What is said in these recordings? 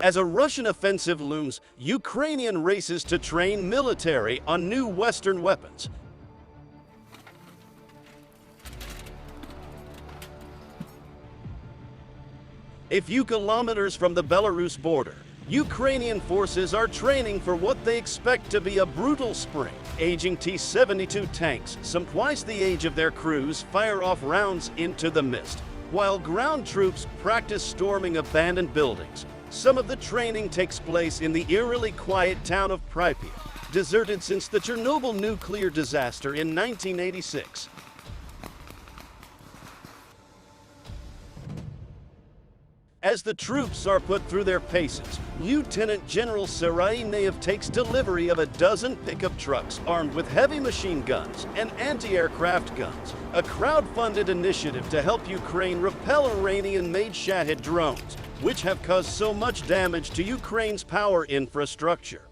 As a Russian offensive looms, Ukrainian races to train military on new Western weapons. A few kilometers from the Belarus border, Ukrainian forces are training for what they expect to be a brutal spring. Aging T-72 tanks, some twice the age of their crews, fire off rounds into the mist, while ground troops practice storming abandoned buildings. Some of the training takes place in the eerily quiet town of Pripyat, deserted since the Chernobyl nuclear disaster in 1986. As the troops are put through their paces, Lieutenant General Serayneyev takes delivery of a dozen pickup trucks armed with heavy machine guns and anti-aircraft guns, a crowd-funded initiative to help Ukraine repel Iranian-made Shahed drones, which have caused so much damage to Ukraine's power infrastructure.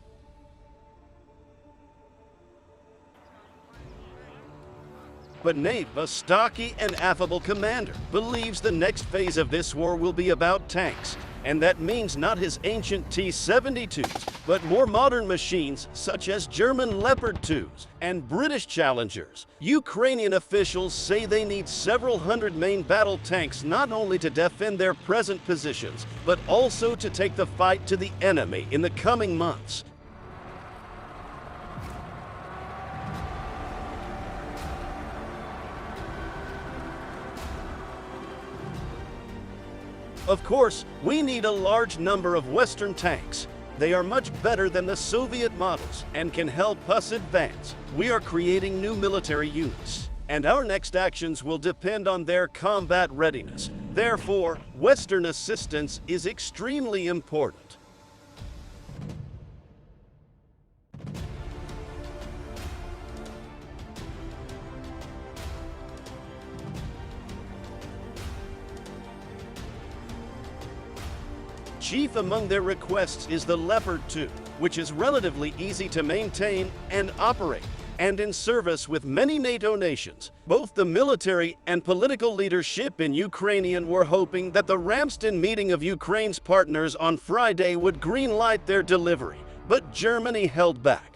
But Nave, a stocky and affable commander, believes the next phase of this war will be about tanks, and that means not his ancient T-72s, but more modern machines such as German Leopard 2s and British Challengers. Ukrainian officials say they need several hundred main battle tanks not only to defend their present positions, but also to take the fight to the enemy in the coming months. Of course, we need a large number of Western tanks. They are much better than the Soviet models and can help us advance. We are creating new military units, and our next actions will depend on their combat readiness. Therefore, Western assistance is extremely important. Chief among their requests is the Leopard 2, which is relatively easy to maintain and operate, and in service with many NATO nations. Both the military and political leadership in Ukrainian were hoping that the Ramstein meeting of Ukraine's partners on Friday would greenlight their delivery, but Germany held back.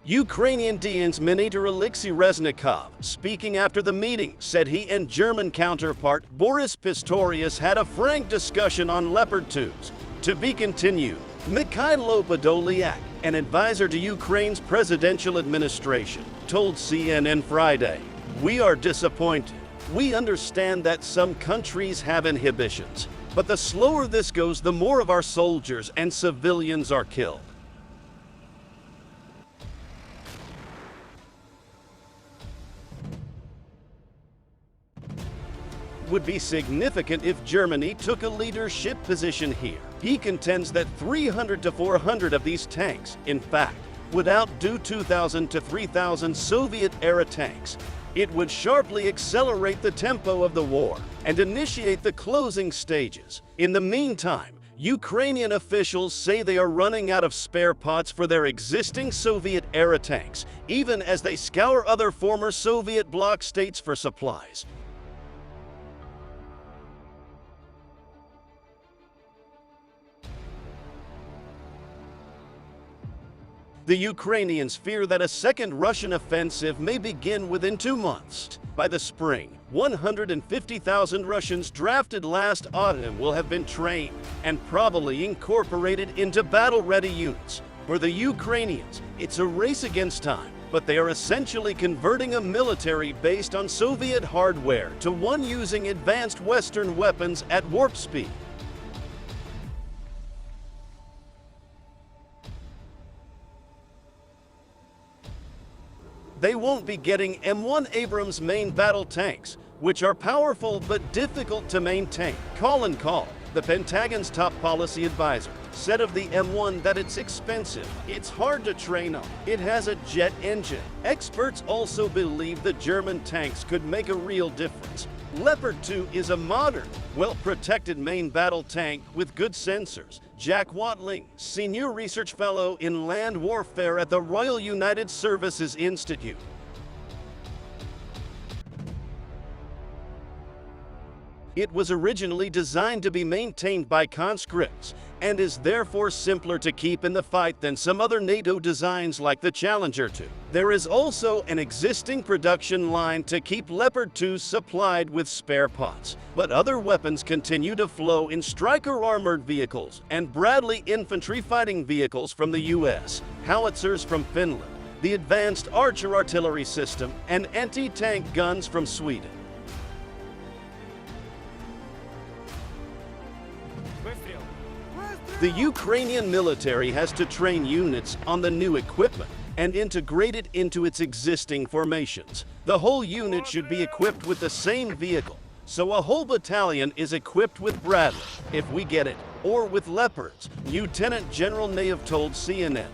Ukrainian Dien's Minister Alexei Reznikov, speaking after the meeting, said he and German counterpart Boris Pistorius had a frank discussion on Leopard 2s. To be continued. Mikhailo Podolyak, an advisor to Ukraine's presidential administration, told CNN Friday, "We are disappointed. We understand that some countries have inhibitions, but the slower this goes, the more of our soldiers and civilians are killed." Would be significant if Germany took a leadership position here. He contends that 300 to 400 of these tanks, in fact, would outdo 2,000 to 3,000 Soviet-era tanks. It would sharply accelerate the tempo of the war and initiate the closing stages. In the meantime, Ukrainian officials say they are running out of spare parts for their existing Soviet-era tanks, even as they scour other former Soviet bloc states for supplies. The Ukrainians fear that a second Russian offensive may begin within 2 months. By the spring, 150,000 Russians drafted last autumn will have been trained and probably incorporated into battle-ready units. For the Ukrainians, it's a race against time, but they are essentially converting a military based on Soviet hardware to one using advanced Western weapons at warp speed. They won't be getting M1 Abrams main battle tanks, which are powerful but difficult to maintain. Colin Kahl, the Pentagon's top policy advisor, said of the M1 that it's expensive, it's hard to train on, it has a jet engine. Experts also believe the German tanks could make a real difference. Leopard 2 is a modern, well-protected main battle tank with good sensors. Jack Watling, Senior Research Fellow in Land Warfare at the Royal United Services Institute, It was originally designed to be maintained by conscripts and is therefore simpler to keep in the fight than some other NATO designs like the Challenger 2. There is also an existing production line to keep Leopard 2 supplied with spare parts, but other weapons continue to flow in Stryker armored vehicles and Bradley infantry fighting vehicles from the US, howitzers from Finland, the advanced Archer artillery system, and anti-tank guns from Sweden. The Ukrainian military has to train units on the new equipment and integrate it into its existing formations. The whole unit should be equipped with the same vehicle, so a whole battalion is equipped with Bradley, if we get it, or with Leopards, Lieutenant General Nayev told CNN.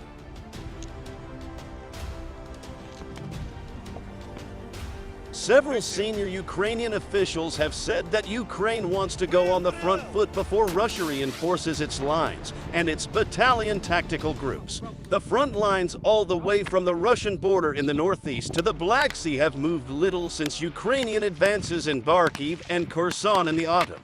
Several senior Ukrainian officials have said that Ukraine wants to go on the front foot before Russia reinforces its lines and its battalion tactical groups. The front lines all the way from the Russian border in the northeast to the Black Sea have moved little since Ukrainian advances in Kharkiv and Kherson in the autumn.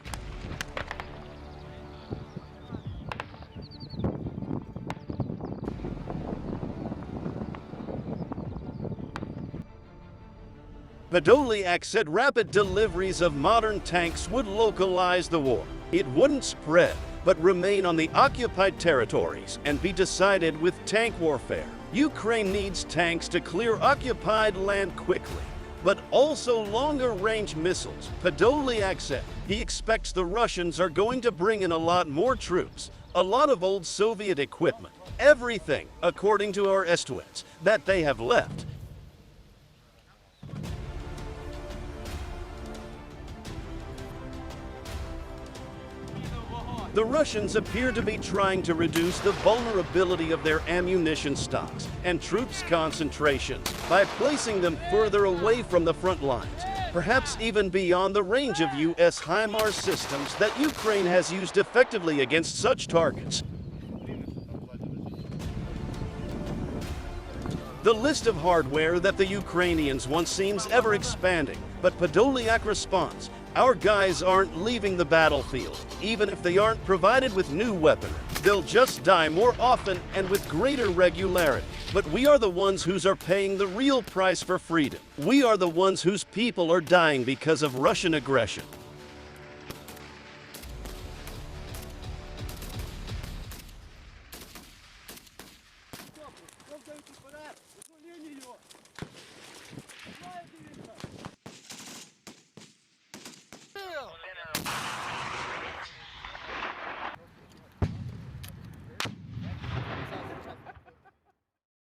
Podolyak said rapid deliveries of modern tanks would localize the war. It wouldn't spread, but remain on the occupied territories and be decided with tank warfare. Ukraine needs tanks to clear occupied land quickly, but also longer-range missiles, Podolyak said. He expects the Russians are going to bring in a lot more troops, a lot of old Soviet equipment, everything, according to our estimates, that they have left. The Russians appear to be trying to reduce the vulnerability of their ammunition stocks and troops concentrations by placing them further away from the front lines, perhaps even beyond the range of US HIMARS systems that Ukraine has used effectively against such targets. The list of hardware that the Ukrainians want seems ever expanding, but Podolyak responds, "Our guys aren't leaving the battlefield. Even if they aren't provided with new weaponry, they'll just die more often and with greater regularity. But we are the ones who are paying the real price for freedom. We are the ones whose people are dying because of Russian aggression."